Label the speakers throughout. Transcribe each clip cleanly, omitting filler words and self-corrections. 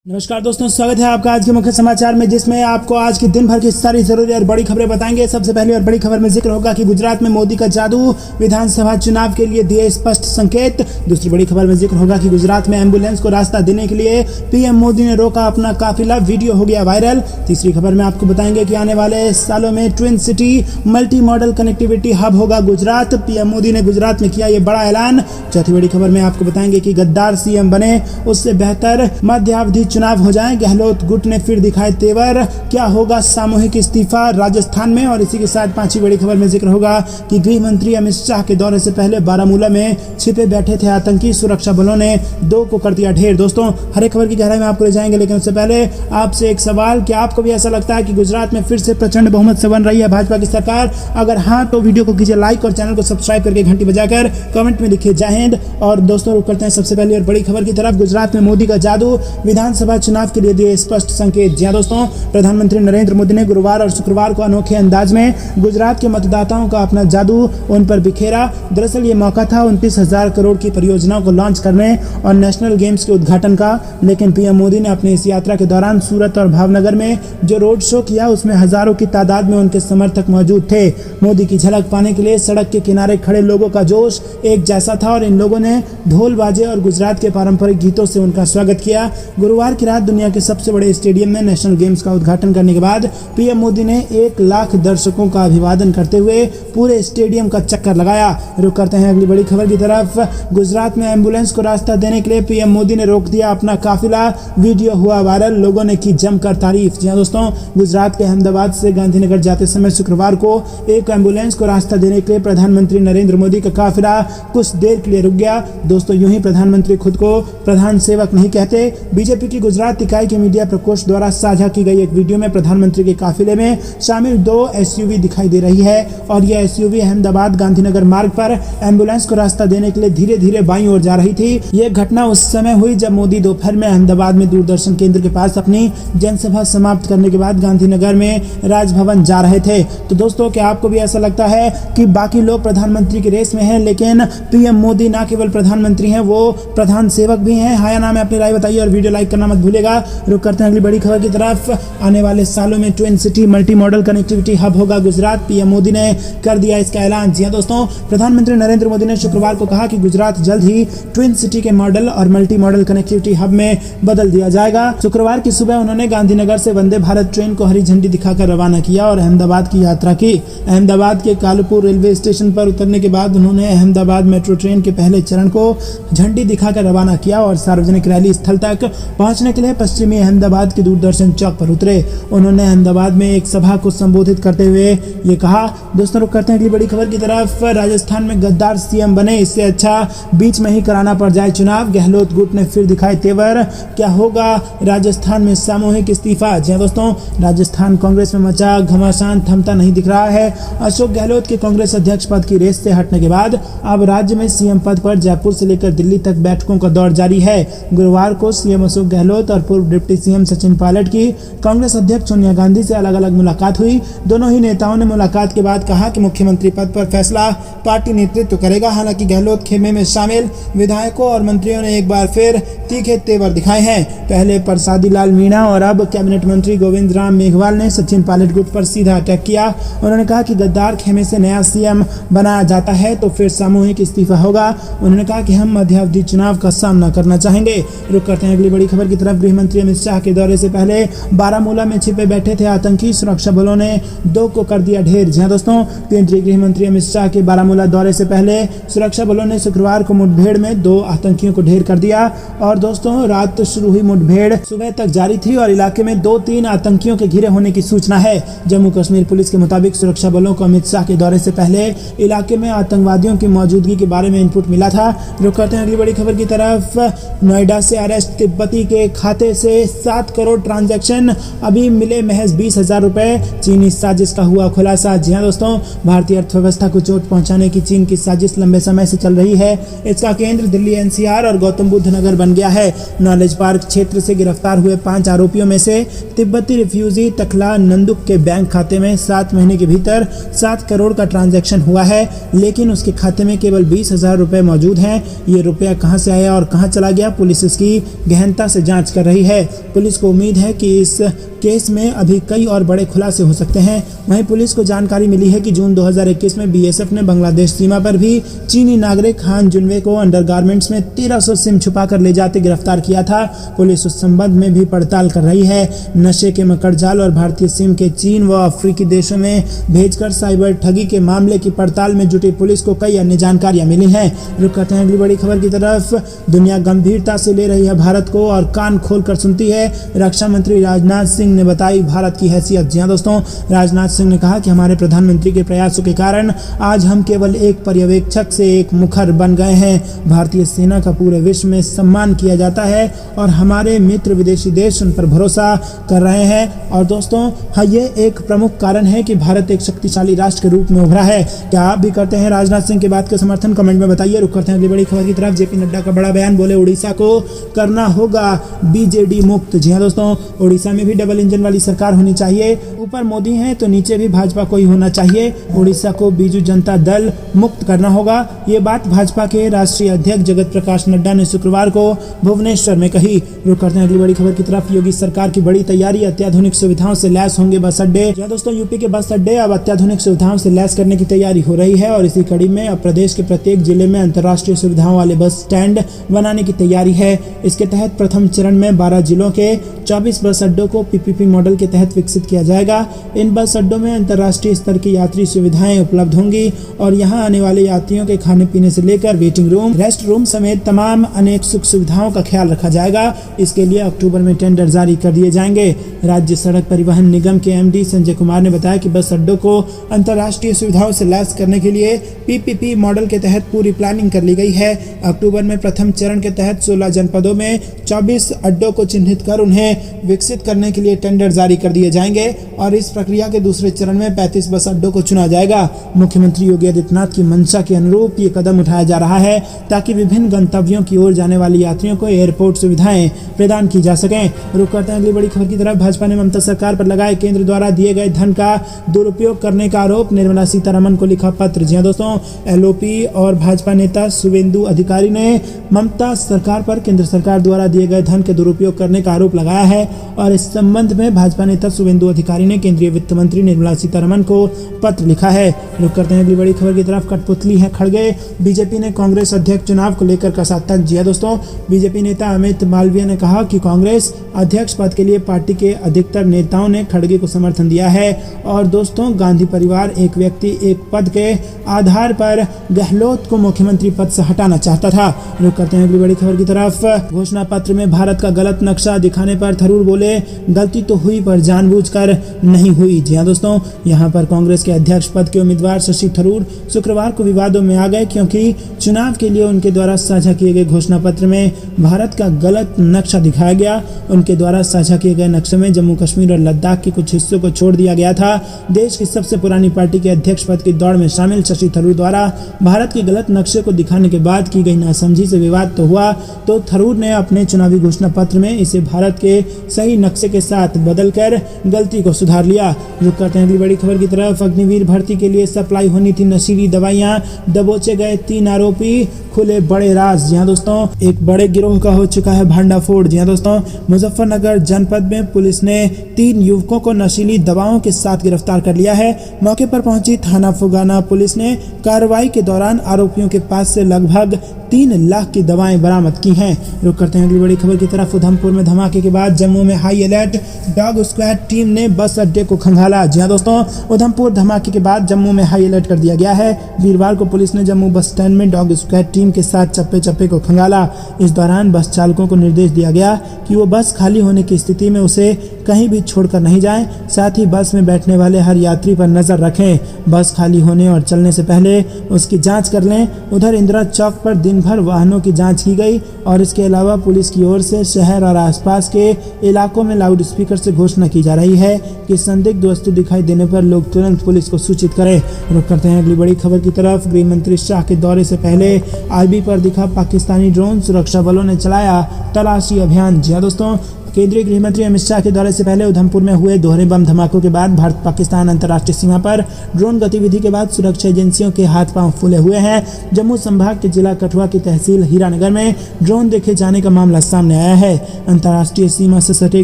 Speaker 1: नमस्कार दोस्तों, स्वागत है आपका आज के मुख्य समाचार में, जिसमें आपको आज की दिन भर की सारी जरूरी और बड़ी खबरें बताएंगे। सबसे पहले और बड़ी खबर में जिक्र होगा कि गुजरात में मोदी का जादू, विधानसभा चुनाव के लिए दिए स्पष्ट संकेत। दूसरी बड़ी खबर में जिक्र होगा कि गुजरात में एम्बुलेंस को रास्ता देने के लिए पीएम मोदी ने रोका अपना काफिला, वीडियो हो गया वायरल। तीसरी खबर में आपको बताएंगे कि आने वाले सालों में twin city multi modal connectivity hub होगा गुजरात, पीएम मोदी ने गुजरात में किया ये बड़ा ऐलान। चौथी बड़ी खबर में आपको बताएंगे कि गद्दार सीएम बने उससे बेहतर मध्यावधि चुनाव हो जाए, गहलोत गुट ने फिर दिखाए तेवर, क्या होगा सामूहिक इस्तीफा राजस्थान में। और इसी के साथ पांचवी बड़ी खबर में जिक्र होगा कि गृह मंत्री अमित शाह के दौरे से पहले बारामूला में छिपे बैठे थे आतंकी, सुरक्षा बलों ने 2 को कर दिया ढेर। दोस्तों, हर एक खबर की गहराई में आपको ले जाएंगे, लेकिन उससे पहले आपसे एक सवाल, क्या आपको भी ऐसा लगता है कि गुजरात में फिर से प्रचंड बहुमत से बन रही है भाजपा की सरकार? अगर हाँ, तो वीडियो को कीजिए लाइक और चैनल को सब्सक्राइब करके घंटी बजाकर कमेंट में लिखिए जय हिंद। और दोस्तों, रुक करते हैं सबसे पहले और बड़ी खबर की तरफ। गुजरात में मोदी का जादू, विधानसभा चुनाव के लिए दिए स्पष्ट संकेत। जी हां दोस्तों, प्रधानमंत्री नरेंद्र मोदी ने गुरुवार और शुक्रवार को अनोखे अंदाज में गुजरात के मतदाताओं का अपना जादू उन पर बिखेरा। दरअसल ये मौका था 29,000 करोड़ की परियोजनाओं को लॉन्च करने और नेशनल गेम्स के उद्घाटन का। लेकिन पीएम मोदी ने अपनी इस यात्रा के दौरान सूरत और भावनगर में जो रोड शो किया, उसमें हजारों की तादाद में उनके समर्थक मौजूद थे। मोदी की झलक पाने के लिए सड़क के किनारे खड़े लोगों का जोश एक जैसा था और इन लोगों ने ढोल बाजे और गुजरात के पारंपरिक गीतों से उनका स्वागत किया। गुरुवार की रात दुनिया के सबसे बड़े स्टेडियम में नेशनल गेम्स का उद्घाटन करने के बाद पीएम मोदी ने 1 लाख दर्शकों का अभिवादन करते हुए पूरे स्टेडियम का चक्कर लगाया। रुक करते हैं अगली बड़ी खबर की तरफ। गुजरात में एम्बुलेंस को रास्ता देने के लिए पीएम मोदी ने रोक दिया अपना काफिला, वीडियो हुआ वायरल, लोगों ने की जमकर तारीफ। जी हां दोस्तों, गुजरात के अहमदाबाद से गांधीनगर जाते समय शुक्रवार को एक एम्बुलेंस को रास्ता देने के लिए प्रधानमंत्री नरेंद्र मोदी का काफिला कुछ देर के लिए रुक गया। दोस्तों, यूं ही प्रधानमंत्री खुद को प्रधान सेवक नहीं कहते। बीजेपी की गुजरात इकाई के मीडिया प्रकोष्ठ द्वारा साझा की गई एक वीडियो में प्रधानमंत्री के काफिले में शामिल 2 एसयूवी दिखाई दे रही है और यह एसयूवी अहमदाबाद गांधीनगर मार्ग पर एम्बुलेंस को रास्ता देने के लिए धीरे धीरे बाईं ओर जा रही थी। यह घटना उस समय हुई जब मोदी दोपहर में अहमदाबाद में दूरदर्शन केंद्र के पास अपनी जनसभा समाप्त करने के बाद गांधीनगर में राजभवन जा रहे थे। तो दोस्तों, क्या आपको भी ऐसा लगता है कि बाकी लोग प्रधानमंत्री की रेस में हैं, लेकिन पीएम मोदी ना केवल प्रधानमंत्री हैं, वो प्रधान सेवक भी हैं? हाँ या ना में अपनी राय बताइए और वीडियो लाइक करना मत भूलेगा। रुक करते हैं अगली बड़ी खबर की तरफ। आने वाले सालों में twin city multi modal connectivity hub होगा गुजरात, पीएम मोदी ने कर दिया इसका ऐलान। जी हां दोस्तों, प्रधानमंत्री नरेंद्र मोदी ने शुक्रवार को कहा कि गुजरात जल्द ही ट्विन सिटी के मॉडल और मल्टी मॉडल कनेक्टिविटी हब में बदल दिया जाएगा। शुक्रवार की सुबह उन्होंने गांधीनगर से वंदे भारत ट्रेन को हरी झंडी दिखाकर रवाना किया और अहमदाबाद की यात्रा की। अहमदाबाद के कालुपुर रेलवे स्टेशन पर उतरने के बाद उन्होंने अहमदाबाद मेट्रो ट्रेन के पहले चरण को झंडी दिखाकर रवाना किया और सार्वजनिक रैली स्थल तक पहुंचने के लिए पश्चिमी अहमदाबाद के दूरदर्शन चौक पर उतरे। उन्होंने अहमदाबाद में एक सभा को संबोधित करते हुए ये कहा। दोस्तों, रुक करते हैं अगली बड़ी खबर की तरफ। राजस्थान में गद्दार सीएम बने, इससे अच्छा बीच में ही कराना पड़ जाए चुनाव, गहलोत गुट ने फिर दिखाए तेवर, क्या होगा राजस्थान में सामूहिक इस्तीफा। जी हां दोस्तों, राजस्थान कांग्रेस में मचा घमासान थमता नहीं दिख रहा है। अशोक गहलोत के कांग्रेस अध्यक्ष पद की रेस से हटने के बाद अब राज्य में सीएम पद पर जयपुर से लेकर दिल्ली तक बैठकों का दौर जारी है। गुरुवार को सीएम अशोक गहलोत और पूर्व डिप्टी सीएम सचिन पायलट की कांग्रेस अध्यक्ष सोनिया गांधी से अलग अलग मुलाकात हुई। दोनों ही नेताओं ने मुलाकात के बाद कहा कि मुख्यमंत्री पद पर फैसला पार्टी नेतृत्व करेगा। हालांकि गहलोत खेमे में शामिल विधायकों और मंत्रियों ने एक बार फिर तीखे तेवर दिखाए हैं। पहले प्रसादी लाल मीणा और अब कैबिनेट मंत्री गोविंद राम मेघवाल ने सचिन पायलट गुट पर सीधा अटैक किया। उन्होंने कहा कि गद्दार खेमे से नया सीएम बनाया जाता है तो फिर सामूहिक इस्तीफा होगा। उन्होंने कहा कि हम मध्यावधि चुनाव का सामना करना चाहेंगे। रुक करते हैं अगली बड़ी खबर की तरफ। गृह मंत्री अमित शाह के दौरे से पहले बारामूला में छिपे बैठे थे आतंकी, सुरक्षा बलों ने 2 को कर दिया ढेर। जी हां दोस्तों, केंद्रीय गृह मंत्री अमित शाह के बारामूला दौरे से पहले सुरक्षा बलों ने शुक्रवार को मुठभेड़ में 2 आतंकियों को ढेर कर दिया। और दोस्तों, रात शुरू हुई मुठभेड़ सुबह तक जारी थी और इलाके में 2-3 आतंकियों के घिरे होने की सूचना है। जम्मू कश्मीर पुलिस के मुताबिक सुरक्षा बलों को अमित शाह के दौरे से पहले इलाके में आतंकवादियों की मौजूदगी के बारे में इनपुट मिला था। रुक करते हैं अगली बड़ी खबर की तरफ। नोएडा से अरेस्ट तिब्बती के खाते से 7 करोड़ ट्रांजैक्शन, अभी मिले महज 20,000 रुपए, चीनी साजिश का हुआ खुलासा। जी हां दोस्तों, भारतीय अर्थव्यवस्था को चोट पहुंचाने की चीन की साजिश लंबे समय से चल रही है। इसका केंद्र दिल्ली एनसीआर और गौतम बुद्ध नगर बन गया है। नॉलेज पार्क क्षेत्र से गिरफ्तार हुए 5 आरोपियों में से तिब्बती रिफ्यूजी तखला नंदुक के बैंक खाते में 7 महीने के भीतर 7 करोड़ का ट्रांजैक्शन हुआ है, लेकिन उसके खाते में केवल 20,000 रुपए मौजूद हैं। ये रुपया कहां से आया और कहां चला गया, पुलिस इसकी गहनता से जांच जांच कर रही है। पुलिस को उम्मीद है कि इस केस में अभी कई और बड़े खुलासे हो सकते हैं। वहीं पुलिस को जानकारी मिली है कि जून 2021 में बीएसएफ ने बांग्लादेश सीमा पर भी चीनी नागरिक खान जुनवे को अंडरगारमेंट्स में 1300 सिम छुपाकर ले जाते गिरफ्तार किया था। पुलिस उस संबंध में भी पड़ताल कर रही है। नशे के मकड़जाल और भारतीय सिम के चीन व अफ्रीकी देशों में भेजकर साइबर ठगी के मामले की पड़ताल में जुटी पुलिस को कई अन्य जानकारियां मिली हैं। रुक करते हैं अगली बड़ी खबर की तरफ। दुनिया गंभीरता से ले रही है भारत को और कान खोलकर सुनती है। रक्षा मंत्री राजनाथ सिंह ने बताई भारत की हैसियत। जी हां दोस्तों, राजनाथ सिंह ने कहा कि हमारे प्रधानमंत्री के प्रयासों के कारण आज हम केवल एक पर्यवेक्षक से एक मुखर बन गए हैं। भारतीय सेना का पूरे विश्व में सम्मान किया जाता है और हमारे मित्र विदेशी देश उन पर भरोसा कर रहे हैं। और दोस्तों हाँ, ये एक प्रमुख कारण है कि भारत एक शक्तिशाली राष्ट्र के रूप में उभरा है। क्या आप भी करते हैं राजनाथ सिंह की बात का समर्थन? कमेंट में बताइए। रुक करते हैं अगली बड़ी खबर की तरफ। जेपी नड्डा का बड़ा बयान, बोले उड़ीसा को करना होगा बीजेडी मुक्त। जी हाँ दोस्तों, उड़ीसा में भी डबल इंजन वाली सरकार होनी चाहिए। ऊपर मोदी है तो नीचे भी भाजपा को ही होना चाहिए। उड़ीसा को बीजू जनता दल मुक्त करना होगा। ये बात भाजपा के राष्ट्रीय अध्यक्ष जगत प्रकाश नड्डा ने शुक्रवार को भुवनेश्वर में कही। रुक करते हैं अगली बड़ी खबर की तरफ। योगी सरकार की बड़ी तैयारी, अत्याधुनिक सुविधाओं से लैस होंगे बस अड्डे। जी दोस्तों, यूपी के बस अड्डे अब अत्याधुनिक सुविधाओं से लैस करने की तैयारी हो रही है और इसी कड़ी में अब प्रदेश के प्रत्येक जिले में अंतर्राष्ट्रीय सुविधाओं वाले बस स्टैंड बनाने की तैयारी है। इसके तहत प्रथम चरण में 12 जिलों के 24 बस अड्डों को पीपीपी मॉडल के तहत विकसित किया जाएगा। इन बस अड्डों में अंतर्राष्ट्रीय स्तर की यात्री सुविधाएं उपलब्ध होंगी और यहां आने वाले यात्रियों के खाने पीने से लेकर वेटिंग रूम, रेस्ट रूम समेत तमाम अनेक सुख सुविधाओं का ख्याल रखा जाएगा। इसके लिए अक्टूबर में टेंडर जारी कर दिए जाएंगे। राज्य सड़क परिवहन निगम के एमडी संजय कुमार ने बताया कि बस अड्डों को अंतर्राष्ट्रीय सुविधाओं से लैस करने के लिए पीपीपी मॉडल के तहत पूरी प्लानिंग कर ली गई है। अक्टूबर में प्रथम चरण के तहत 16 जनपदों में 24 अड्डों को चिन्हित कर उन्हें विकसित करने के लिए टेंडर जारी कर दिए जाएंगे और इस प्रक्रिया के दूसरे चरण में 35 बस अड्डों को चुना जाएगा। मुख्यमंत्री योगी आदित्यनाथ की मंशा के अनुरूप ये कदम उठाया जा रहा है ताकि विभिन्न गंतव्यों की ओर जाने वाले यात्रियों को एयरपोर्ट सुविधाएं प्रदान की जा सकें। रुक करते हैं अगली बड़ी खबर की तरफ। भाजपा ने ममता सरकार पर लगाए केंद्र द्वारा दिए गए धन का दुरुपयोग करने का आरोप, निर्मला सीतारमण को लिखा पत्र। जी दोस्तों, एलओपी और भाजपा नेता शुवेंदु अधिकारी ने ममता सरकार पर केंद्र सरकार द्वारा दिए गए धन के दुरुपयोग करने का आरोप लगाया है और इस संबंध में भाजपा नेता शुवेंदु अधिकारी ने केंद्रीय वित्त मंत्री निर्मला सीतारमण को पत्र लिखा है। रुक करते हैं अगली बड़ी खबर की तरफ। कठपुतली है खड़गे, बीजेपी ने कांग्रेस अध्यक्ष चुनाव को लेकर कसा तंज। जी दोस्तों, बीजेपी नेता अमित मालवीय ने कहा कि कांग्रेस अध्यक्ष पद के लिए पार्टी के अधिकतर नेताओं ने खड़गे को समर्थन दिया है और दोस्तों गांधी परिवार एक व्यक्ति एक पद के आधार पर गहलोत को मुख्यमंत्री पद से हटाना चाहता था। रुक करते हैं अगली बड़ी खबर की तरफ। घोषणा पत्र में भारत का गलत नक्शा दिखाने पर थरूर बोले गलती तो हुई पर जानबूझकर नहीं हुई। जी हाँ दोस्तों, यहाँ पर कांग्रेस के अध्यक्ष पद के उम्मीदवार शशि थरूर शुक्रवार को विवादों में आ गए क्योंकि चुनाव के लिए उनके द्वारा साझा किए गए घोषणा पत्र में भारत का गलत नक्शा दिखाया गया। उनके द्वारा साझा किए गए नक्शे में जम्मू कश्मीर और लद्दाख के कुछ हिस्सों को छोड़ दिया गया था। देश की सबसे पुरानी पार्टी के अध्यक्ष पद की दौड़ में शामिल शशि थरूर द्वारा भारत के गलत नक्शे को दिखाने के बाद की गई नासमझी से विवाद तो हुआ, तो थरूर ने अपने चुनावी घोषणा पत्र में इसे भारत के सही नक्शे के साथ बदलकर गलती को सुधार लिया। रुक करते हैं अगली बड़ी खबर की तरफ। अग्निवीर भर्ती के लिए सप्लाई होनी थी नशीली दवाइयां, दबोचे गए 3 आरोपी, खुले बड़े राज। जी हाँ दोस्तों, एक बड़े गिरोह का हो चुका है भांडाफोड़। जी हाँ दोस्तों, मुजफ्फरनगर जनपद में पुलिस ने 3 युवकों को नशीली दवाओं के साथ गिरफ्तार कर लिया है। मौके पर पहुंची थाना फुगाना पुलिस ने कार्रवाई के दौरान आरोपियों के पास से लगभग 3 लाख की दवाएं बरामद की हैं। रुक करते हैं अगली बड़ी खबर की तरफ। उधमपुर में धमाके के बाद जम्मू में high alert, dog squad team ने बस अड्डे को खंगाला। जी हाँ दोस्तों, उधमपुर धमाके के बाद जम्मू में हाई अलर्ट कर दिया गया है। वीरवार को पुलिस ने जम्मू बस स्टैंड में डॉग स्क्वाड टीम के साथ चप्पे चप्पे को खंगाला। इस दौरान बस चालकों को निर्देश दिया गया कि वो बस खाली होने की स्थिति में उसे कहीं भी छोड़कर नहीं जाएं। साथ ही बस में बैठने वाले हर यात्री पर नजर रखें। बस खाली होने और चलने से पहले उसकी जांच कर लें। उधर इंदिरा चौक पर दिन भर वाहनों की जांच की गई और इसके अलावा पुलिस की ओर से शहर और आसपास के इलाकों में लाउड स्पीकर से घोषणा की जा रही है कि संदिग्ध वस्तु दिखाई देने पर लोग तुरंत पुलिस को सूचित करें। रुक करते हैं अगली बड़ी खबर की तरफ। गृह मंत्री शाह के दौरे से पहले आईबी पर दिखा पाकिस्तानी ड्रोन, सुरक्षा बलों ने चलाया तलाशी अभियान। जी हाँ दोस्तों, केंद्रीय गृह मंत्री अमित शाह के दौरे से पहले उधमपुर में हुए दोहरे बम धमाकों के बाद भारत पाकिस्तान अंतर्राष्ट्रीय सीमा पर ड्रोन गतिविधि के बाद सुरक्षा एजेंसियों के हाथ पांव फूले हुए हैं। जम्मू संभाग के जिला कठुआ की तहसील हीरानगर में ड्रोन देखे जाने का मामला सामने आया है। अंतर्राष्ट्रीय सीमा से सटे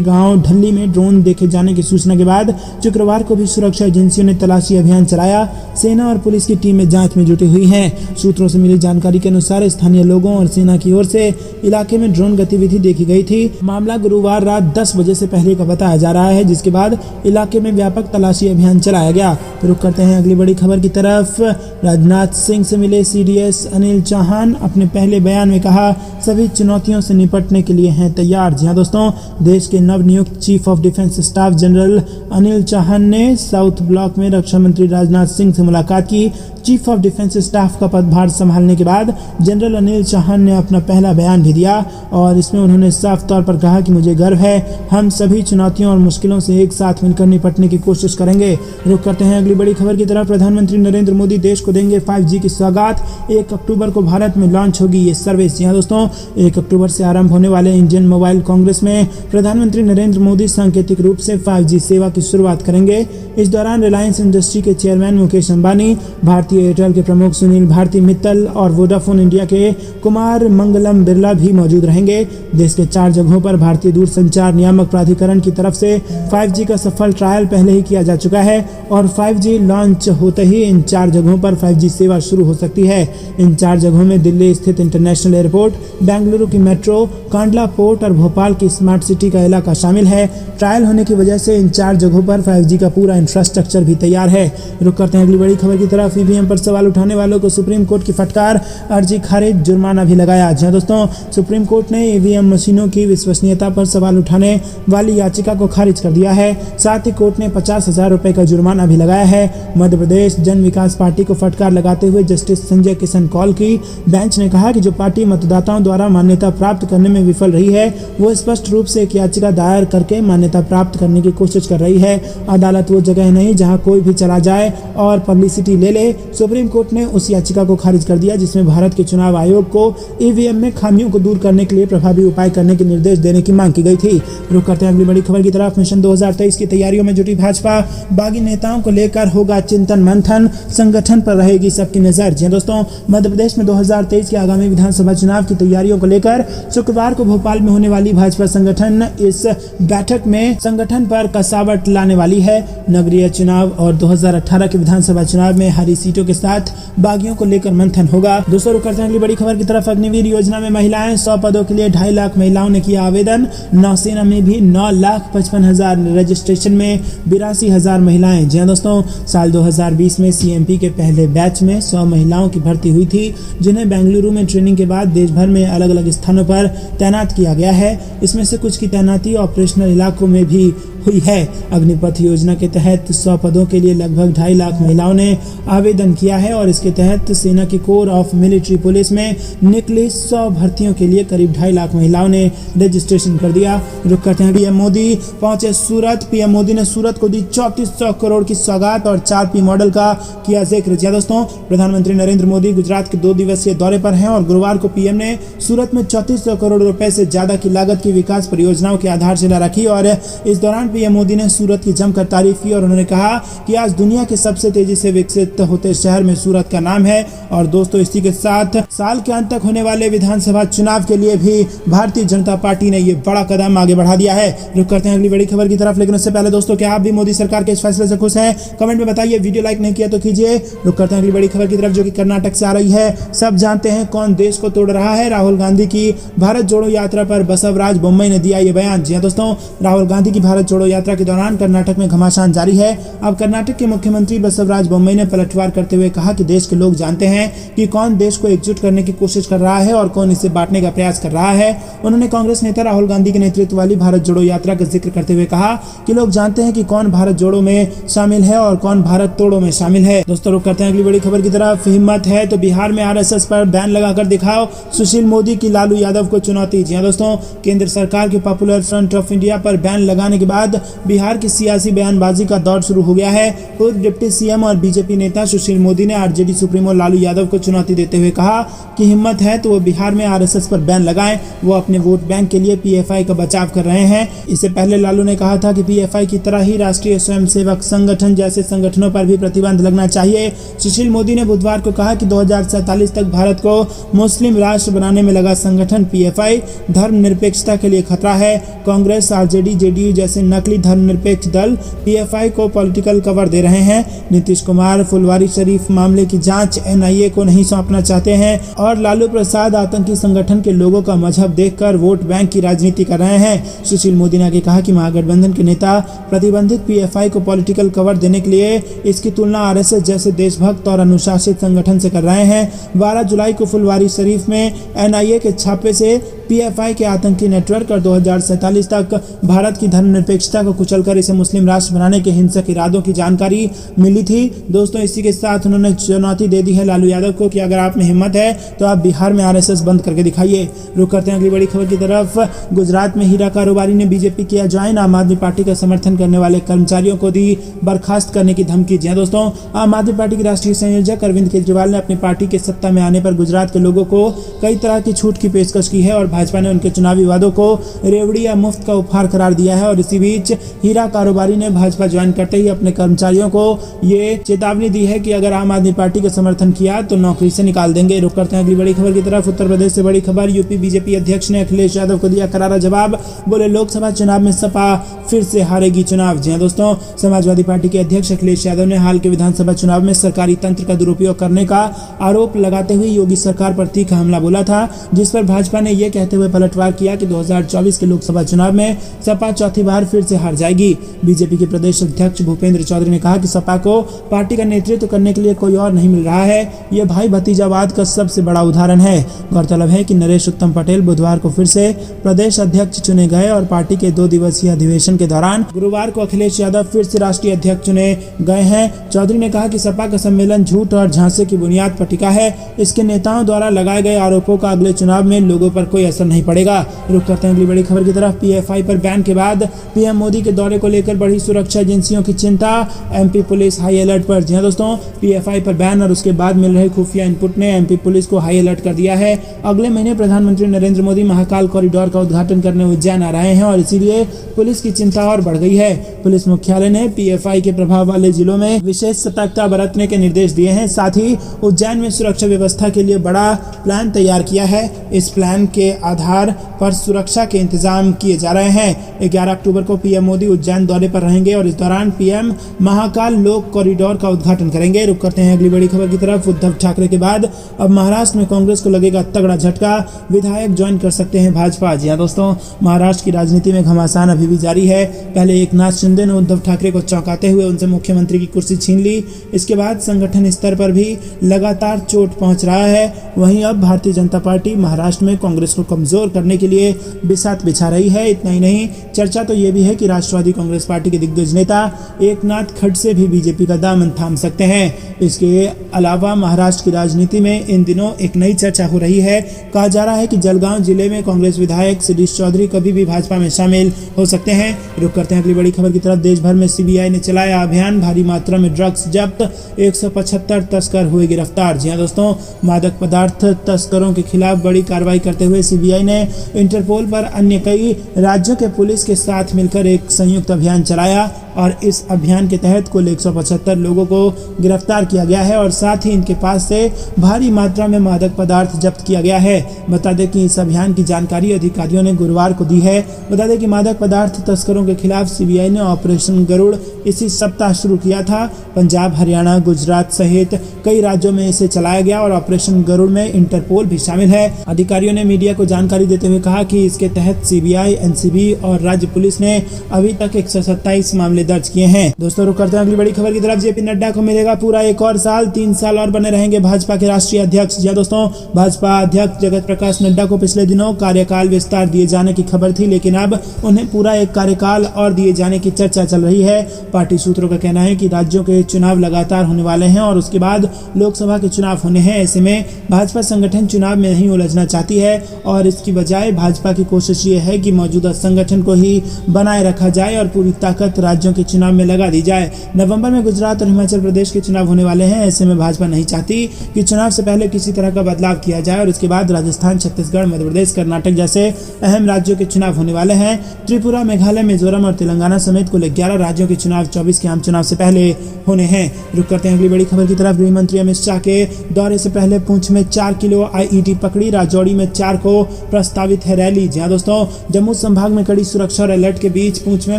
Speaker 1: गांव ढल्ली में ड्रोन देखे जाने की सूचना के बाद शुक्रवार को भी सुरक्षा एजेंसियों ने तलाशी अभियान चलाया। सेना और पुलिस की टीमें जांच में जुटी हुई हैं। सूत्रों से मिली जानकारी के अनुसार स्थानीय लोगों और सेना की ओर से इलाके में ड्रोन गतिविधि देखी गई थी। मामला गुरुवार रात 10 बजे से पहले का बताया जा रहा है, जिसके बाद इलाके में व्यापक तलाशी अभियान चलाया गया। रुक करते हैं अगली बड़ी खबर की तरफ। राजनाथ सिंह से मिले सीडीएस अनिल चौहान अपने पहले बयान में कहा, सभी चुनौतियों से निपटने के लिए हैं तैयार। जी हाँ दोस्तों, देश के नवनियुक्त chief of defence staff general Anil Chauhan ने साउथ ब्लॉक में रक्षा मंत्री राजनाथ सिंह से मुलाकात की। चीफ ऑफ डिफेंस स्टाफ का पदभार संभालने के बाद जनरल अनिल चौहान ने अपना पहला बयान भी दिया और इसमें उन्होंने साफ तौर पर कहा कि मुझे गर्व है, हम सभी चुनौतियों और मुश्किलों से एक साथ मिलकर निपटने की कोशिश करेंगे। रुक करते हैं अगली बड़ी खबर की तरफ। प्रधानमंत्री नरेंद्र मोदी देश को देंगे 5G की सौगात। 1 अक्टूबर को भारत में लॉन्च होगी ये सर्विस। यहाँ दोस्तों, 1 अक्टूबर से आरंभ होने वाले इंडियन मोबाइल कांग्रेस में प्रधानमंत्री नरेंद्र मोदी सांकेतिक रूप से 5G सेवा की शुरुआत करेंगे। इस दौरान रिलायंस इंडस्ट्री के चेयरमैन मुकेश अंबानी, भारतीय एयरटेल के प्रमुख सुनील भारती मित्तल और वोडाफोन इंडिया के कुमार मंगलम बिरला भी मौजूद रहेंगे। देश के 4 जगहों पर भारतीय दूरसंचार नियामक प्राधिकरण की तरफ से 5G का सफल ट्रायल पहले ही किया जा चुका है और 5G लॉन्च होते ही इन 4 जगहों पर 5G सेवा शुरू हो सकती है। इन 4 जगहों में दिल्ली स्थित इंटरनेशनल एयरपोर्ट, बेंगलुरु की मेट्रो, कांडला पोर्ट और भोपाल की स्मार्ट सिटी का इलाका शामिल है। ट्रायल होने की वजह से इन 4 जगहों पर 5G का पूरा इंफ्रास्ट्रक्चर भी तैयार है। रुक करते हैं अगली बड़ी खबर की तरफ। ईवीएम पर सवाल उठाने वालों को सुप्रीम कोर्ट की फटकार, अर्जी खारिज, जुर्माना भी लगाया। जी दोस्तों, सुप्रीम कोर्ट ने ईवीएम मशीनों की विश्वसनीयता पर सवाल उठाने वाली याचिका को खारिज कर दिया है। साथ ही कोर्ट ने 50,000 रुपए का जुर्माना भी लगाया है। मध्य प्रदेश जन विकास पार्टी को फटकार लगाते हुए जस्टिस संजय किशन कौल की बेंच ने कहा कि जो पार्टी मतदाताओं द्वारा मान्यता प्राप्त करने में विफल रही है, वो स्पष्ट रूप से एक याचिका दायर करके मान्यता प्राप्त करने की कोशिश कर रही है। अदालत वो जगह नहीं जहां कोई भी चला जाए और पब्लिसिटी ले ले। सुप्रीम कोर्ट ने उस याचिका को खारिज कर दिया जिसमें भारत के चुनाव आयोग को ईवीएम में खामियों को दूर करने के लिए प्रभावी उपाय करने के निर्देश देने की मांग की गई थी। रुक करते हैं अगली बड़ी खबर की तरफ। मिशन 2023 की तैयारियों में जुटी भाजपा, बागी नेताओं को लेकर होगा चिंतन मंथन, संगठन पर रहेगी सबकी नजर। जी दोस्तों, मध्य प्रदेश में 2023 के आगामी विधानसभा चुनाव की तैयारियों को लेकर शुक्रवार को भोपाल में होने वाली भाजपा संगठन इस बैठक में संगठन पर कसावट लाने वाली है। नगरीय चुनाव और 2018 के विधानसभा चुनाव में हारी सीटों के साथ बागियों को लेकर मंथन होगा। दोस्तों, रुक करते हैं अगली बड़ी खबर की तरफ। अग्निवीर योजना में महिलाएं, 100 पदों के लिए 2.5 लाख महिलाओं ने किया आवेदन। नौसेना में भी 9,55,000, रजिस्ट्रेशन में 82,000 महिलाएं। जी दोस्तों, साल 2020 में सीएमपी के पहले बैच में 100 महिलाओं की भर्ती हुई थी, जिन्हें बेंगलुरु में ट्रेनिंग के बाद देश भर में अलग अलग स्थानों पर तैनात किया गया है। इसमें से कुछ की तैनाती ऑपरेशनल इलाकों में भी हुई है। अग्निपथ योजना के तहत 100 पदों के लिए लगभग 2.5 लाख महिलाओं ने आवेदन किया है और इसके तहत सेना की कोर ऑफ मिलिट्री पुलिस में निकली 100 भर्तियों के लिए करीब 2.5 लाख महिलाओं ने रजिस्ट्रेशन कर दिया। रुक करते हैं, पीएम मोदी पहुंचे सूरत। पीएम मोदी ने सूरत को दी 3400 करोड़ की सौगात और 4P मॉडल का किया जिक्र। जी दोस्तों, प्रधानमंत्री नरेंद्र मोदी गुजरात के 2 दिवसीय दौरे पर हैं और गुरुवार को पीएम ने सूरत में 3400 करोड़ रुपए से ज्यादा की लागत की विकास परियोजनाओं की आधारशिला रखी और इस दौरान पीएम मोदी ने सूरत की जमकर तारीफ की और उन्होंने कहा कि आज दुनिया के सबसे तेजी से विकसित होते शहर में सूरत का नाम है। और दोस्तों, इसी के साथ साल के अंत तक होने वाले विधानसभा चुनाव के लिए भी भारतीय जनता पार्टी ने ये बड़ा कदम आगे बढ़ा दिया है। रुक करते हैं अगली बड़ी खबर की तरफ, लेकिन उससे पहले दोस्तों, क्या आप भी मोदी सरकार के इस फैसले से खुश हैं? कमेंट में बताइए। वीडियो लाइक नहीं किया तो कीजिए। रुक करते हैं अगली बड़ी खबर की तरफ, जो कि कर्नाटक से आ रही है। सब जानते हैं कौन देश को तोड़ रहा है। राहुल गांधी की भारत जोड़ो यात्रा पर बसवराज बोम्मई ने दिया ये बयान। जी दोस्तों, राहुल गांधी की भारत जोड़ो यात्रा के दौरान कर्नाटक में घमासान जारी है। अब कर्नाटक के मुख्यमंत्री बसवराज बोम्मई ने पलटवार करते हुए कहा कि देश के लोग जानते हैं कि कौन देश को एकजुट करने की कोशिश कर रहा है और कौन इसे बांटने का प्रयास कर रहा है। उन्होंने कांग्रेस नेता राहुल गांधी के नेतृत्व वाली भारत जोड़ो यात्रा का जिक्र करते हुए कहा कि लोग जानते हैं कि कौन भारत जोड़ो में शामिल है और कौन भारत तोड़ो में शामिल है। दोस्तों, रुक करते हैं अगली बड़ी खबर की तरफ। हिम्मत है तो बिहार में आरएसएस पर बैन लगाकर दिखाओ, सुशील मोदी की लालू यादव को चुनौती। जी दोस्तों, केंद्र सरकार के पॉपुलर फ्रंट ऑफ इंडिया पर बैन लगाने के बाद बाद बिहार की सियासी बयानबाजी का दौर शुरू हो गया है। पूर्व डिप्टी सीएम और बीजेपी नेता सुशील मोदी ने आरजेडी सुप्रीमो लालू यादव को चुनौती देते हुए कहा कि हिम्मत है तो वो बिहार में आरएसएस पर बैन लगाएं। वो अपने वोट बैंक के लिए पीएफआई का बचाव कर रहे हैं। इससे पहले लालू ने कहा था कि पीएफआई की तरह ही राष्ट्रीय स्वयंसेवक संगठन जैसे संगठनों पर भी प्रतिबंध लगना चाहिए। सुशील मोदी ने बुधवार को कहा कि 2047 तक भारत को मुस्लिम राष्ट्र बनाने में लगा संगठन पीएफआई धर्मनिरपेक्षता के लिए खतरा है। कांग्रेस, आरजेडी, जेडीयू जैसे नकली धर्मनिरपेक्ष दल पीएफआई को पॉलिटिकल कवर दे रहे हैं। नीतीश कुमार फुलवारी शरीफ मामले की जांच एनआईए को नहीं सौंपना चाहते हैं और लालू प्रसाद आतंकी संगठन के लोगों का मजहब देखकर वोट बैंक की राजनीति कर रहे हैं। सुशील मोदी ने आगे कहा कि महागठबंधन के नेता प्रतिबंधित पीएफआई को पॉलिटिकल कवर देने के लिए इसकी तुलना आरएसएस जैसे देशभक्त और अनुशासित संगठन से कर रहे हैं। 12 जुलाई को फुलवारी शरीफ में एनआईए के छापे से पीएफआई के आतंकी नेटवर्क और 2047 तक भारत की धर्मनिरपेक्षता को कुचलकर इसे मुस्लिम राष्ट्र बनाने के हिंसक इरादों की जानकारी मिली थी। दोस्तों, इसी के साथ उन्होंने चुनौती दे दी है लालू यादव को कि अगर आप में हिम्मत है तो आप बिहार में आरएसएस बंद करके दिखाइए। रुक करते हैं अगली बड़ी खबर की तरफ। गुजरात में हीरा कारोबारी ने बीजेपी किया ज्वाइन। आम आदमी पार्टी का समर्थन करने वाले कर्मचारियों को दी बर्खास्त करने की धमकी। जी दोस्तों, आम आदमी पार्टी के राष्ट्रीय संयोजक अरविंद केजरीवाल ने अपनी पार्टी के सत्ता में आने पर गुजरात के लोगों को कई तरह की छूट की पेशकश की है और भाजपा ने उनके चुनावी वादों को रेवड़ी या मुफ्त का उपहार करार दिया है। और इसी बीच हीरा कारोबारी ने भाजपा ज्वाइन करते ही अपने कर्मचारियों को ये चेतावनी दी है कि अगर आम आदमी पार्टी का समर्थन किया तो नौकरी से निकाल देंगे। रुक करते हैं अगली बड़ी खबर की तरफ। उत्तर प्रदेश से बड़ी खबर। यूपी बीजेपी अध्यक्ष ने अखिलेश यादव को दिया करारा जवाब। बोले लोकसभा चुनाव में सपा फिर से हारेगी चुनाव। जी दोस्तों, समाजवादी पार्टी के अध्यक्ष अखिलेश यादव ने हाल के विधानसभा चुनाव में सरकारी तंत्र का दुरुपयोग करने का आरोप लगाते हुए योगी सरकार पर तीखा हमला बोला था, जिस पर भाजपा ने यह कहते हुए पलटवार किया कि 2024 के लोकसभा चुनाव में सपा चौथी बार फिर से हार जाएगी। बीजेपी के प्रदेश अध्यक्ष भूपेंद्र चौधरी ने कहा कि सपा को पार्टी का नेतृत्व करने के लिए कोई और नहीं मिल रहा है। यह भाई भतीजावाद का सबसे बड़ा उदाहरण है। गौरतलब है कि नरेश उत्तम पटेल बुधवार को फिर से प्रदेश अध्यक्ष चुने गए और पार्टी के 2 दिवसीय अधिवेशन के दौरान गुरुवार को अखिलेश यादव फिर से राष्ट्रीय अध्यक्ष चुने गए हैं। चौधरी ने कहा कि सपा का सम्मेलन झूठ और झांसे की बुनियाद पर टिका है। इसके नेताओं द्वारा लगाए गए आरोपों का अगले चुनाव में लोगों पर कोई असर नहीं पड़ेगा। रुक करते हैं अगली बड़ी खबर की तरफ। पीएफआई पर बैन के बाद पीएम मोदी के दौरे को लेकर बढ़ी सुरक्षा एजेंसियों की चिंता। एमपी पुलिस हाई अलर्ट पर। जी दोस्तों, पीएफआई पर बैन और उसके बाद मिल रहे खुफिया इनपुट ने एमपी पुलिस को हाई अलर्ट कर दिया है। अगले महीने प्रधानमंत्री नरेंद्र मोदी महाकाल कॉरिडोर का उद्घाटन करने उज्जैन आ रहे हैं और इसीलिए पुलिस की चिंता और बढ़ गई है। पुलिस मुख्यालय ने पीएफआई के प्रभाव वाले जिलों में विशेष सतर्कता बरतने के निर्देश दिए हैं। साथ ही उज्जैन में सुरक्षा व्यवस्था के लिए बड़ा प्लान तैयार किया है। इस प्लान के आधार पर सुरक्षा के इंतजाम किए जा रहे हैं। 11 अक्टूबर को पीएम मोदी उज्जैन दौरे पर रहेंगे और इस दौरान पीएम महाकाल लोक कॉरिडोर का उद्घाटन करेंगे। रुक करते हैं अगली बड़ी खबर की तरफ। उद्धव ठाकरे के बाद अब महाराष्ट्र में कांग्रेस को लगेगा तगड़ा झटका। विधायक ज्वाइन कर सकते हैं भाजपा। जी हां दोस्तों, महाराष्ट्र की राजनीति में घमासान अभी भी जारी है। पहले एकनाथ शिंदे ने उद्धव ठाकरे को चौंकाते हुए उनसे मुख्यमंत्री की कुर्सी छीन ली। इसके बाद संगठन स्तर पर भी लगातार चोट पहुंच रहा है। वहीं अब भारतीय जनता पार्टी महाराष्ट्र में कांग्रेस को कमजोर करने के लिए बिसात बिछा रही है। इतना ही नहीं, चर्चा तो ये भी है कि राष्ट्रवादी कांग्रेस पार्टी के दिग्गज नेता एकनाथ खड़से भी बीजेपी का दामन थाम सकते हैं। इसके अलावा महाराष्ट्र की राजनीति में इन दिनों एक नई चर्चा हो रही है। कहा जा रहा है कि जलगांव जिले में कांग्रेस विधायक शिरीष चौधरी कभी भी भाजपा में शामिल हो सकते हैं। रुक करते हैं अगली बड़ी खबर की तरफ। देश भर में सीबीआई ने चलाया अभियान। भारी मात्रा में ड्रग्स जब्त, 175 तस्कर हुए गिरफ्तार। जी हां दोस्तों, मादक पदार्थ तस्करों के खिलाफ बड़ी कार्रवाई करते हुए सीबीआई ने इंटरपोल पर अन्य कई राज्यों के पुलिस के साथ मिलकर एक संयुक्त अभियान चलाया और इस अभियान के तहत कुल 175 लोगों को गिरफ्तार किया गया है और साथ ही इनके पास से भारी मात्रा में मादक पदार्थ जब्त किया गया है। बता दें कि इस अभियान की जानकारी अधिकारियों ने गुरुवार को दी है। बता दें कि मादक पदार्थ तस्करों के खिलाफ सीबीआई ने ऑपरेशन गरुड़ इसी सप्ताह शुरू किया था। पंजाब, हरियाणा, गुजरात सहित कई राज्यों में इसे चलाया गया और ऑपरेशन गरुड़ में इंटरपोल भी शामिल है। अधिकारियों ने मीडिया को जानकारी देते हुए कहा कि इसके तहत सीबीआई, एनसीबी और राज्य पुलिस ने अभी तक 127 मामले दर्ज किए हैं। दोस्तों, रुक करते हैं अगली बड़ी खबर की तरफ। जेपी नड्डा को मिलेगा पूरा 1 और साल, 3 साल और बने रहेंगे भाजपा के राष्ट्रीय अध्यक्ष। जी दोस्तों, भाजपा अध्यक्ष जगत प्रकाश नड्डा को पिछले दिनों कार्यकाल विस्तार दिए जाने की खबर थी, लेकिन अब उन्हें पूरा 1 कार्यकाल और दिए जाने की चर्चा चल रही है। पार्टी सूत्रों का कहना है कि राज्यों के चुनाव लगातार होने वाले हैं और उसके बाद लोकसभा के चुनाव होने हैं। ऐसे में भाजपा संगठन चुनाव में नहीं उलझना चाहती है और इसकी बजाय भाजपा की कोशिश ये है कि मौजूदा संगठन को ही बनाए बनाए रखा जाए और पूरी ताकत राज्यों के चुनाव में लगा दी जाए। नवंबर में गुजरात और हिमाचल प्रदेश के चुनाव होने वाले हैं। ऐसे में भाजपा नहीं चाहती कि चुनाव से पहले किसी तरह का बदलाव किया जाए और इसके बाद राजस्थान, छत्तीसगढ़, मध्य प्रदेश, कर्नाटक जैसे अहम राज्यों के चुनाव होने वाले हैं। त्रिपुरा, मेघालय, मिजोरम और तेलंगाना समेत कुल 11 राज्यों के चुनाव 24 के आम चुनाव से पहले होने हैं। रुक करते हैं अगली बड़ी खबर की तरफ। गृह मंत्री अमित शाह के दौरे से पहले पुंछ में 4 किलो आईईडी पकड़ी, राजौरी में 4 को प्रस्तावित है रैली। जी हां दोस्तों, जम्मू संभाग में कड़ी सुरक्षा और अलर्ट के बीच पुंछ में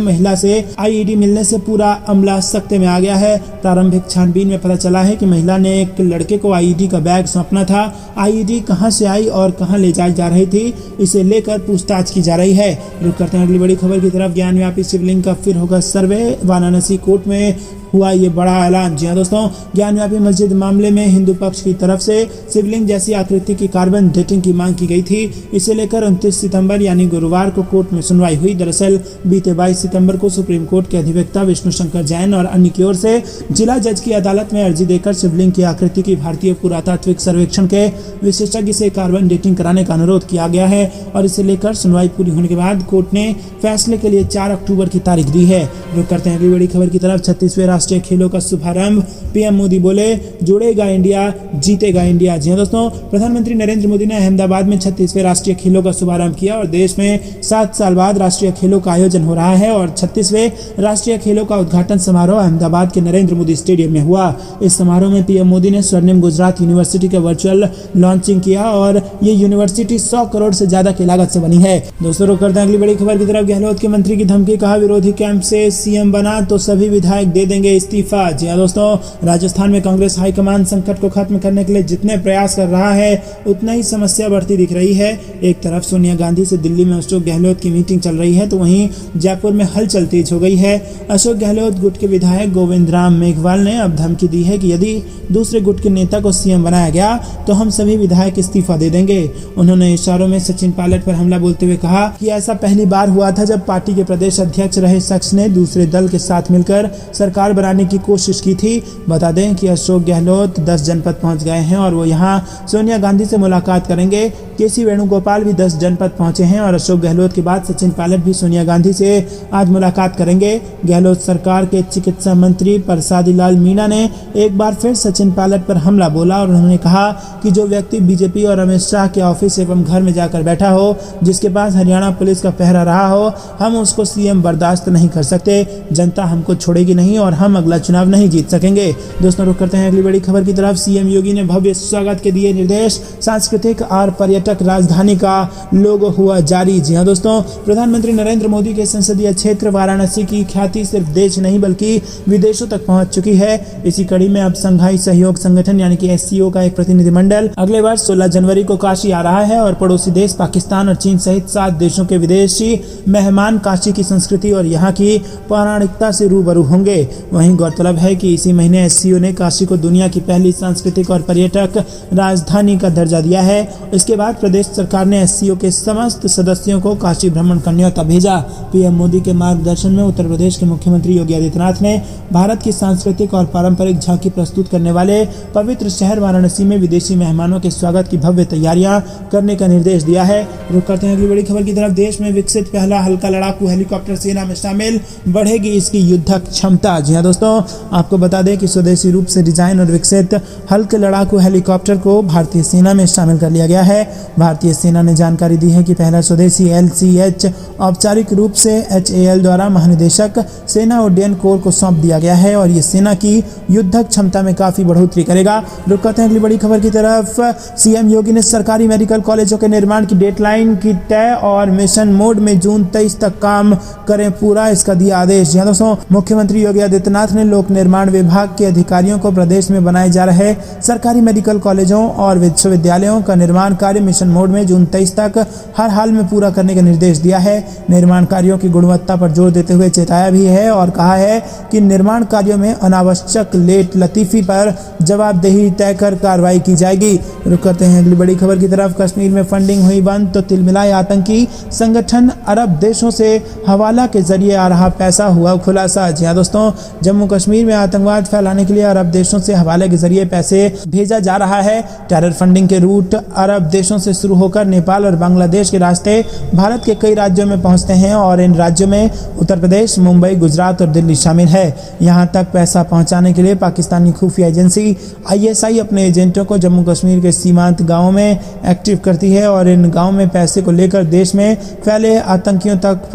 Speaker 1: महिला से आईईडी मिलने से पूरा अमला सख्ते में आ गया है। प्रारंभिक छानबीन में पता चला है कि महिला ने एक लड़के को आईईडी का बैग सौंपना था। आईईडी कहां से आई और कहां ले जाई जा रही थी, इसे लेकर पूछताछ की जा रही है। रुक करते हैं अगली बड़ी खबर की तरफ। ज्ञानव्यापी शिवलिंग का फिर होगा सर्वे, वाराणसी कोर्ट में हुआ ये बड़ा ऐलान। जी हां दोस्तों, ज्ञानव्यापी मस्जिद मामले में हिंदू पक्ष की तरफ से शिवलिंग जैसी आकृति की कार्बन डेटिंग की मांग की गई थी। इसे लेकर 29 सितंबर यानी गुरुवार को कोर्ट में सुनवाई हुई। दरअसल बीते 22 सितंबर को सुप्रीम कोर्ट के अधिवक्ता विष्णु शंकर जैन और अन्य की ओर से जिला जज की अदालत में अर्जी देकर शिवलिंग की आकृति की भारतीय पुरातात्विक सर्वेक्षण के विशेषज्ञ से कार्बन डेटिंग कराने का अनुरोध किया गया है और इसे लेकर सुनवाई पूरी होने के बाद कोर्ट ने फैसले के लिए 4 अक्टूबर की तारीख दी है। रुक करते हैं अगली बड़ी खबर की तरफ। 36वें राष्ट्रीय खेलों का शुभारंभ, पीएम मोदी बोले जुड़ेगा इंडिया, जीतेगा इंडिया। जी हां दोस्तों, प्रधानमंत्री नरेंद्र मोदी ने अहमदाबाद में 36वें राष्ट्रीय खेलों का शुभारंभ किया और देश में 7 साल बाद राष्ट्रीय खेलों का आयोजन हो रहा है और 36वें राष्ट्रीय खेलों का उद्घाटन समारोह अहमदाबाद के नरेंद्र मोदी स्टेडियम में हुआ। इस समारोह में पीएम मोदी ने स्वर्णिम गुजरात यूनिवर्सिटी का वर्चुअल लॉन्चिंग किया और ये यूनिवर्सिटी 100 करोड़ से ज्यादा की लागत से बनी है। दोस्तों, रुक करते हैं अगली बड़ी खबर की तरफ। गहलोत के मंत्री की धमकी, कहा विरोधी कैंप से सीएम बना तो सभी विधायक दे देंगे इस्तीफा। जी हां दोस्तों, राजस्थान में कांग्रेस हाईकमान संकट को खत्म करने के लिए जितने प्रयास कर रहा है उतना ही समस्या बढ़ती दिख रही है। एक तरफ सोनिया गांधी से दिल्ली में अशोक गहलोत की मीटिंग चल रही है तो वहीं जयपुर में हलचल तेज हो गई है। अशोक गहलोत गुट के विधायक गोविंद राम मेघवाल ने अब धमकी दी है कि यदि दूसरे गुट के नेता को सीएम बनाया गया तो हम सभी विधायक इस्तीफा दे देंगे। उन्होंने इशारों में सचिन पायलट पर हमला बोलते हुए कहा कि ऐसा पहली बार हुआ था जब पार्टी के प्रदेश अध्यक्ष रहे शख्स ने दूसरे दल के साथ मिलकर सरकार बनाने की कोशिश की थी। बता दें कि अशोक गहलोत 10 जनपद पहुंच गए हैं और वो यहां सोनिया गांधी से मुलाकात करेंगे। केसी वेणुगोपाल भी 10 जनपद पहुंचे हैं और अशोक गहलोत के बाद सचिन पायलट भी सोनिया गांधी से आज मुलाकात करेंगे। गहलोत सरकार के चिकित्सा मंत्री प्रसादी लाल मीणा ने एक बार फिर सचिन पायलट पर हमला बोला और उन्होंने कहा कि जो व्यक्ति बीजेपी और अमित शाह के ऑफिस एवं घर में जाकर बैठा हो, जिसके पास हरियाणा पुलिस का पहरा रहा हो, हम उसको सीएम बर्दाश्त नहीं कर सकते। जनता हमको छोड़ेगी नहीं और हम अगला चुनाव नहीं जीत सकेंगे। दोस्तों, रुक करते हैं अगली बड़ी खबर की तरफ। सीएम योगी ने भव्य स्वागत के दिए निर्देश, सांस्कृतिक और पर्यटक राजधानी का लोगो हुआ जारी। जी हां दोस्तों, प्रधानमंत्री नरेंद्र मोदी के संसदीय क्षेत्र वाराणसी की ख्याति सिर्फ देश नहीं बल्कि विदेशों तक पहुंच चुकी है। इसी कड़ी में अब संघाई सहयोग संगठन यानी कि एससीओ का एक प्रतिनिधिमंडल अगले वर्ष 16 जनवरी को काशी आ रहा है और पड़ोसी देश पाकिस्तान और चीन सहित 7 देशों के विदेशी मेहमान काशी की संस्कृति और यहाँ की पौराणिकता से रूबरू होंगे। वहीं गौरतलब है कि इसी महीने एससीओ ने काशी को दुनिया की पहली सांस्कृतिक और पर्यटक राजधानी का दर्जा दिया है। इसके बाद प्रदेश सरकार ने एससीओ के समस्त सदस्यों को काशी भ्रमण का न्योता भेजा। पीएम मोदी के मार्गदर्शन में उत्तर प्रदेश के मुख्यमंत्री योगी आदित्यनाथ ने भारत की सांस्कृतिक और पारंपरिक झांकी प्रस्तुत करने वाले पवित्र शहर वाराणसी में विदेशी मेहमानों के स्वागत की भव्य तैयारियां करने का निर्देश दिया है। रुक करते हैं अगली बड़ी खबर की तरफ। देश में विकसित पहला हल्का लड़ाकू हेलीकॉप्टर सेना में शामिल, बढ़ेगी इसकी युद्धक क्षमता। जी हां दोस्तों, आपको बता दें कि स्वदेशी रूप से डिजाइन और विकसित हल्के लड़ाकू हेलीकॉप्टर को भारतीय सेना में शामिल कर लिया गया है। भारतीय सेना ने जानकारी दी है कि पहला स्वदेशी LCH औपचारिक रूप से HAL द्वारा महानिदेशक सेना उड्डयन कोर को सौंप दिया गया है और ये सेना की युद्धक क्षमता में काफी बढ़ोतरी करेगा। रुक करते हैं अगली बड़ी खबर की तरफ। सीएम योगी ने सरकारी मेडिकल कॉलेजों के निर्माण की डेडलाइन की तय और मिशन मोड में जून 23 तक काम करें पूरा, इसका दिया आदेश। जी हां दोस्तों, मुख्यमंत्री योगी आदित्यनाथ ने लोक निर्माण विभाग के अधिकारियों को प्रदेश में बनाए जा रहे सरकारी मेडिकल कॉलेजों और विश्वविद्यालयों का निर्माण कार्य मिशन मोड में जून 23 तक हर हाल में पूरा करने का निर्देश दिया है। निर्माण कार्यों की गुणवत्ता पर जोर देते हुए चेताया भी है और कहा है कि निर्माण कार्यों में अनावश्यक लेट लतीफी पर जवाबदेही तय कर कार्रवाई की जाएगी। रुक करते हैं अगली बड़ी खबर की तरफ। कश्मीर में फंडिंग हुई बंद तो तिलमिलाए आतंकी संगठन, अरब देशों से हवाला के जरिए आ रहा पैसा हुआ खुलासा। जी हां दोस्तों, जम्मू कश्मीर में आतंकवाद फैलाने के लिए अरब देशों से हवाले के जरिए पैसे भेजा जा रहा है। टेरर फंडिंग के रूट अरब देशों से शुरू होकर नेपाल और बांग्लादेश के रास्ते भारत के कई राज्यों में पहुंचते हैं और इन राज्यों में उत्तर प्रदेश, मुंबई, गुजरात और दिल्ली शामिल है। यहां तक पैसा पहुंचाने के लिए पाकिस्तानी खुफिया एजेंसी ISI अपने एजेंटों को जम्मू कश्मीर के सीमांत गाँवों में एक्टिव करती है और इन गाँवों में पैसे को लेकर देश में फैले आतंकियों तक